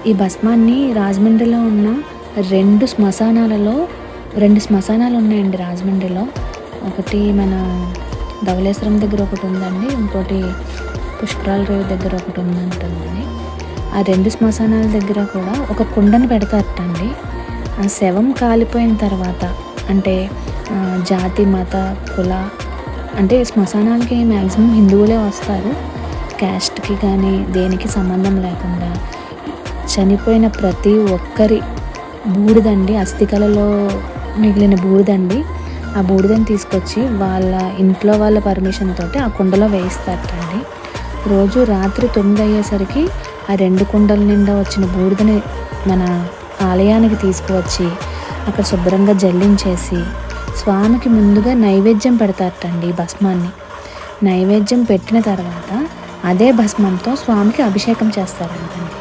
ఈ భస్మాన్ని రాజమండ్రిలో ఉన్న 2 శ్మశానాలు ఉన్నాయండి రాజమండ్రిలో. ఒకటి మన ధవళేశ్వరం దగ్గర ఒకటి ఉందండి, ఇంకోటి పుష్కరాల రేవు దగ్గర ఒకటి ఉందంటుంది. ఆ 2 శ్మశానాల దగ్గర కూడా ఒక కుండను పెడతారటండి. ఆ శవం కాలిపోయిన తర్వాత అంటే జాతి మత కుల అంటే శ్మశానాలకి మ్యాక్సిమం హిందువులే వస్తారు, క్యాస్ట్కి కానీ దేనికి సంబంధం లేకుండా. చనిపోయిన ప్రతి ఒక్కరి బూడిదండి, అస్థికలలో మిగిలిన బూడిదండి, ఆ బూడిదని తీసుకొచ్చి వాళ్ళ ఇంట్లో వాళ్ళ పర్మిషన్ తోటి ఆ కుండలో వేయిస్తారటండి. రోజు రాత్రి 9 అయ్యేసరికి ఆ 2 కుండల నిండా వచ్చిన బూడిదని మన ఆలయానికి తీసుకువచ్చి అక్కడ శుభ్రంగా జల్లించేసి స్వామికి ముందుగా నైవేద్యం పెడతారటండి. ఈ భస్మాన్ని నైవేద్యం పెట్టిన తర్వాత అదే భస్మంతో స్వామికి అభిషేకం చేస్తారంటండి.